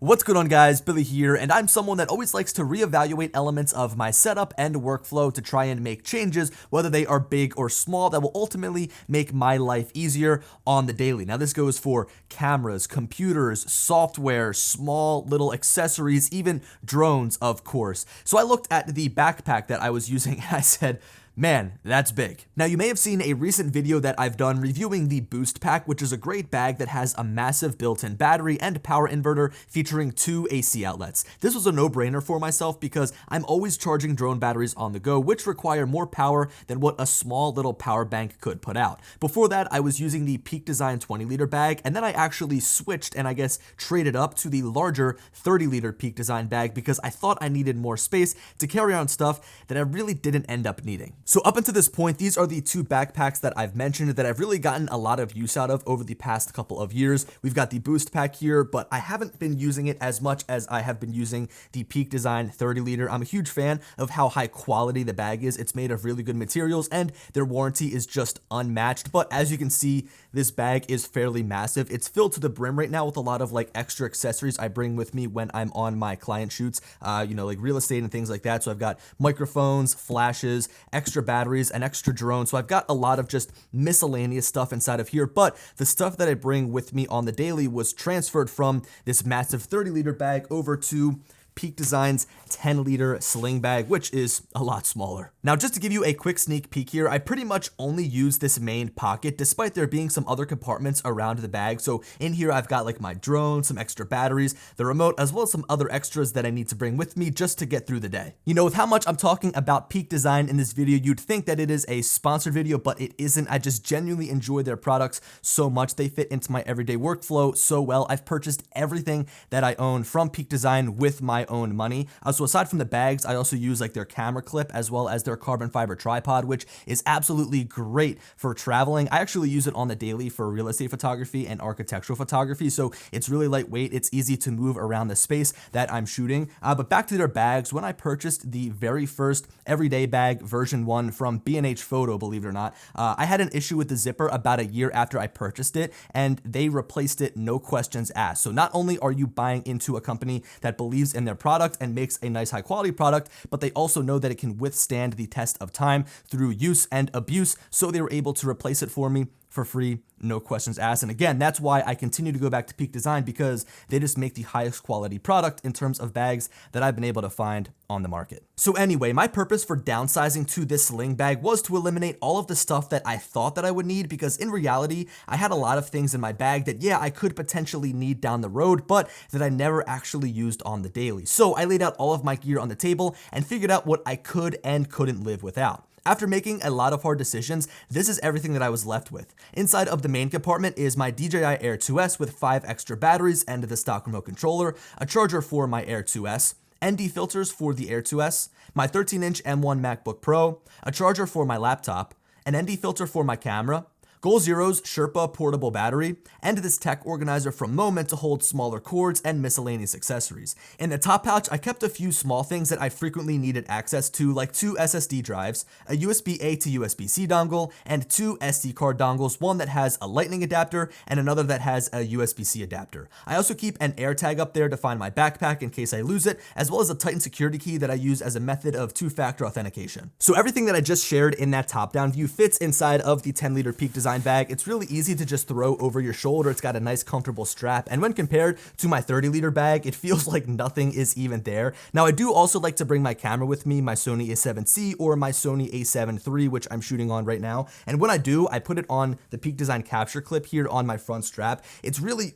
What's going on, guys? Billy here, and I'm someone that always likes to reevaluate elements of my setup and workflow to try and make changes, whether they are big or small, that will ultimately make my life easier on the daily. Now, this goes for cameras, computers, software, small little accessories, even drones, of course. So I looked at the backpack that I was using and I said, man, that's big. Now, you may have seen a recent video that I've done reviewing the Boost Pack, which is a great bag that has a massive built-in battery and power inverter featuring 2 AC outlets. This was a no-brainer for myself because I'm always charging drone batteries on the go, which require more power than what a small little power bank could put out. Before that, I was using the Peak Design 20-liter bag, and then I actually switched and I guess traded up to the larger 30-liter Peak Design bag because I thought I needed more space to carry on stuff that I really didn't end up needing. So up until this point, these are the 2 backpacks that I've mentioned that I've really gotten a lot of use out of over the past couple of years. We've got the Boost Pack here, but I haven't been using it as much as I have been using the Peak Design 30-liter. I'm a huge fan of how high quality the bag is. It's made of really good materials and their warranty is just unmatched. But as you can see, this bag is fairly massive. It's filled to the brim right now with a lot of like extra accessories I bring with me when I'm on my client shoots, like real estate and things like that. So I've got microphones, flashes, extra batteries, and extra drones. So I've got a lot of just miscellaneous stuff inside of here, but the stuff that I bring with me on the daily was transferred from this massive 30-liter bag over to Peak Design's 10-liter Sling bag, which is a lot smaller. Now, just to give you a quick sneak peek here, I pretty much only use this main pocket, despite there being some other compartments around the bag. So in here, I've got like my drone, some extra batteries, the remote, as well as some other extras that I need to bring with me just to get through the day. You know, with how much I'm talking about Peak Design in this video, you'd think that it is a sponsored video, but it isn't. I just genuinely enjoy their products so much. They fit into my everyday workflow so well. I've purchased everything that I own from Peak Design with my own money. So aside from the bags, I also use like their camera clip as well as their carbon fiber tripod, which is absolutely great for traveling. I actually use it on the daily for real estate photography and architectural photography. So it's really lightweight. It's easy to move around the space that I'm shooting. But back to their bags, when I purchased the very first everyday bag version 1 from B&H Photo, believe it or not, I had an issue with the zipper about a year after I purchased it, and they replaced it, no questions asked. So not only are you buying into a company that believes in their product and makes a nice high quality product, but they also know that it can withstand the test of time through use and abuse. So they were able to replace it for me for free, no questions asked. And again, that's why I continue to go back to Peak Design, because they just make the highest quality product in terms of bags that I've been able to find on the market. So anyway, my purpose for downsizing to this Sling bag was to eliminate all of the stuff that I thought that I would need, because in reality, I had a lot of things in my bag that, yeah, I could potentially need down the road, but that I never actually used on the daily. So I laid out all of my gear on the table and figured out what I could and couldn't live without. After making a lot of hard decisions, this is everything that I was left with. Inside of the main compartment is my DJI Air 2S with 5 extra batteries and the stock remote controller, a charger for my Air 2S, ND filters for the Air 2S, my 13-inch M1 MacBook Pro, a charger for my laptop, an ND filter for my camera, Goal Zero's Sherpa portable battery, and this tech organizer from Moment to hold smaller cords and miscellaneous accessories. In the top pouch, I kept a few small things that I frequently needed access to, like 2 SSD drives, a USB-A to USB-C dongle, and 2 SD card dongles, one that has a lightning adapter and another that has a USB-C adapter. I also keep an AirTag up there to find my backpack in case I lose it, as well as a Titan security key that I use as a method of 2-factor authentication. So everything that I just shared in that top-down view fits inside of the 10-liter Peak Design bag. It's really easy to just throw over your shoulder. It's got a nice comfortable strap, and when compared to my 30-liter bag, it feels like nothing is even there. Now, I do also like to bring my camera with me, my Sony a7C or my Sony a7 III, which I'm shooting on right now, and when I do, I put it on the Peak Design capture clip here on my front strap. It's really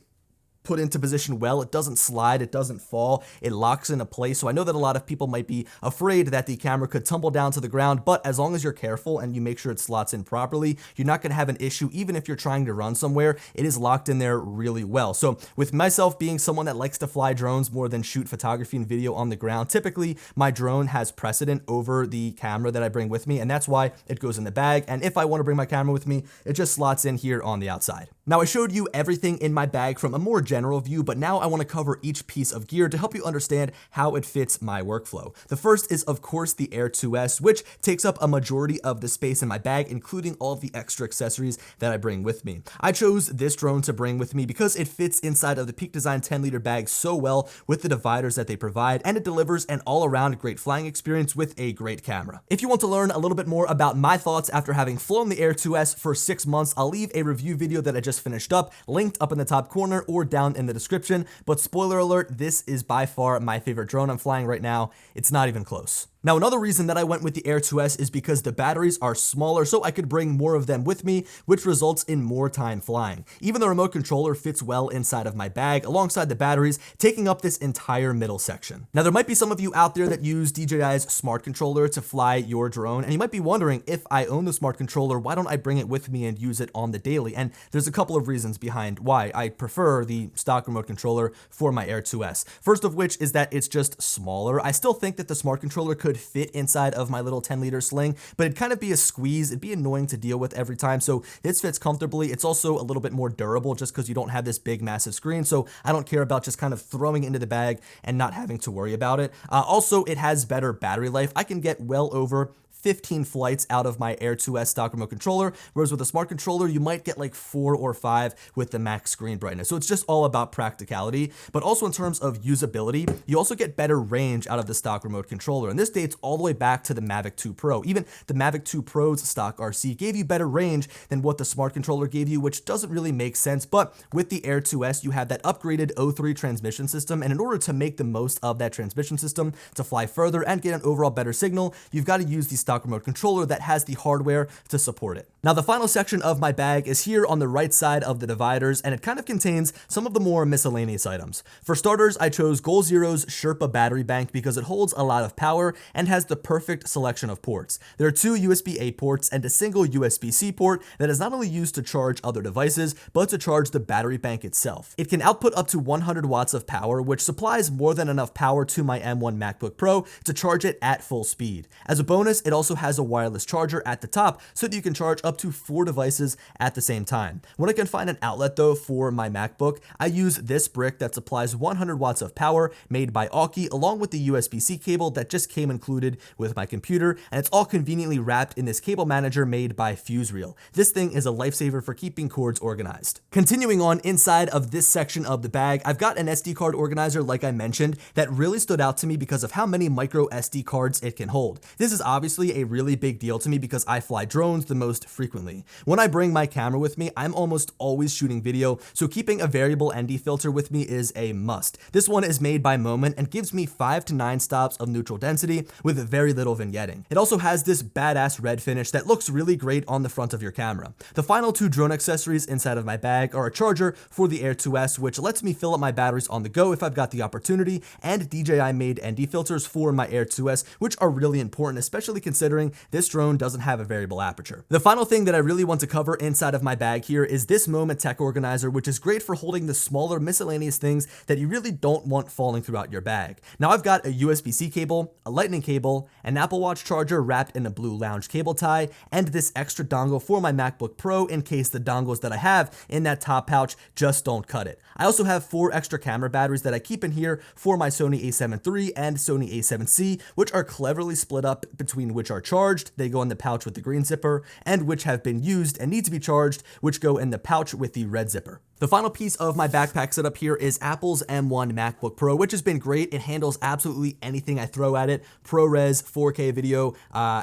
put into position well. It doesn't slide, it doesn't fall, it locks into place. So I know that a lot of people might be afraid that the camera could tumble down to the ground, but as long as you're careful and you make sure it slots in properly, you're not gonna have an issue. Even if you're trying to run somewhere, it is locked in there really well. So with myself being someone that likes to fly drones more than shoot photography and video on the ground, typically my drone has precedent over the camera that I bring with me, and that's why it goes in the bag. And if I want to bring my camera with me, it just slots in here on the outside. Now, I showed you everything in my bag from a more general view, but now I want to cover each piece of gear to help you understand how it fits my workflow. The first is, of course, the Air 2S, which takes up a majority of the space in my bag, including all of the extra accessories that I bring with me. I chose this drone to bring with me because it fits inside of the Peak Design 10-liter bag so well with the dividers that they provide, and it delivers an all-around great flying experience with a great camera. If you want to learn a little bit more about my thoughts after having flown the Air 2S for 6 months, I'll leave a review video that I just finished up, linked up in the top corner or down in the description. But spoiler alert, this is by far my favorite drone I'm flying right now. It's not even close. Now, another reason that I went with the Air 2S is because the batteries are smaller, so I could bring more of them with me, which results in more time flying. Even the remote controller fits well inside of my bag, alongside the batteries, taking up this entire middle section. Now, there might be some of you out there that use DJI's smart controller to fly your drone, and you might be wondering, if I own the smart controller, why don't I bring it with me and use it on the daily? And there's a couple of reasons behind why I prefer the stock remote controller for my Air 2S. First of which is that it's just smaller. I still think that the smart controller could fit inside of my little 10-liter Sling, but it'd kind of be a squeeze. It'd be annoying to deal with every time. So this fits comfortably. It's also a little bit more durable just because you don't have this big massive screen. So I don't care about just kind of throwing it into the bag and not having to worry about it. Also, it has better battery life. I can get well over 15 flights out of my Air 2S stock remote controller, whereas with a smart controller, you might get like 4 or 5 with the max screen brightness. So it's just all about practicality, but also in terms of usability, you also get better range out of the stock remote controller. And this dates all the way back to the Mavic 2 Pro. Even the Mavic 2 Pro's stock RC gave you better range than what the smart controller gave you, which doesn't really make sense. But with the Air 2S, you have that upgraded O3 transmission system. And in order to make the most of that transmission system to fly further and get an overall better signal, you've got to use the stock remote controller that has the hardware to support it. Now, the final section of my bag is here on the right side of the dividers, and it kind of contains some of the more miscellaneous items. For starters, I chose Goal Zero's Sherpa battery bank because it holds a lot of power and has the perfect selection of ports. There are 2 USB-A ports and a single USB-C port that is not only used to charge other devices, but to charge the battery bank itself. It can output up to 100 watts of power, which supplies more than enough power to my M1 MacBook Pro to charge it at full speed. As a bonus, it also has a wireless charger at the top so that you can charge up to 4 devices at the same time. When I can find an outlet though for my MacBook, I use this brick that supplies 100 watts of power made by Aukey, along with the USB-C cable that just came included with my computer, and it's all conveniently wrapped in this cable manager made by FuseReel. This thing is a lifesaver for keeping cords organized. Continuing on inside of this section of the bag, I've got an SD card organizer like I mentioned that really stood out to me because of how many micro SD cards it can hold. This is obviously a really big deal to me because I fly drones the most frequently. When I bring my camera with me, I'm almost always shooting video, so keeping a variable ND filter with me is a must. This one is made by Moment and gives me 5 to 9 stops of neutral density with very little vignetting. It also has this badass red finish that looks really great on the front of your camera. The final 2 drone accessories inside of my bag are a charger for the Air 2S, which lets me fill up my batteries on the go if I've got the opportunity, and DJI made ND filters for my Air 2S, which are really important, especially considering this drone doesn't have a variable aperture. The final thing that I really want to cover inside of my bag here is this Moment tech organizer, which is great for holding the smaller miscellaneous things that you really don't want falling throughout your bag. Now, I've got a USB-C cable, a lightning cable, an Apple Watch charger wrapped in a blue lounge cable tie, and this extra dongle for my MacBook Pro in case the dongles that I have in that top pouch just don't cut it. I also have 4 extra camera batteries that I keep in here for my Sony a7 III and Sony a7C, which are cleverly split up between which are charged, they go in the pouch with the green zipper, and which have been used and need to be charged, which go in the pouch with the red zipper. The final piece of my backpack setup here is Apple's M1 MacBook Pro, which has been great. It handles absolutely anything I throw at it. ProRes, 4K video,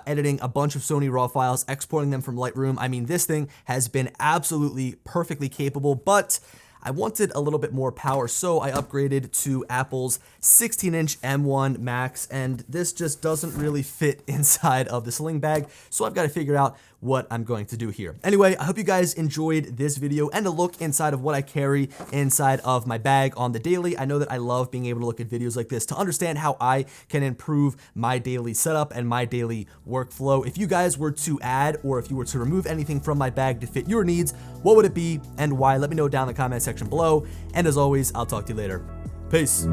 editing a bunch of Sony RAW files, exporting them from Lightroom. I mean, this thing has been absolutely perfectly capable, but I wanted a little bit more power, so I upgraded to Apple's 16-inch M1 Max, and this just doesn't really fit inside of the Sling bag, so I've got to figure out what I'm going to do here. Anyway, I hope you guys enjoyed this video and a look inside of what I carry inside of my bag on the daily. I know that I love being able to look at videos like this to understand how I can improve my daily setup and my daily workflow. If you guys were to add, or if you were to remove anything from my bag to fit your needs, what would it be and why? Let me know down in the comment section below. And as always, I'll talk to you later. Peace.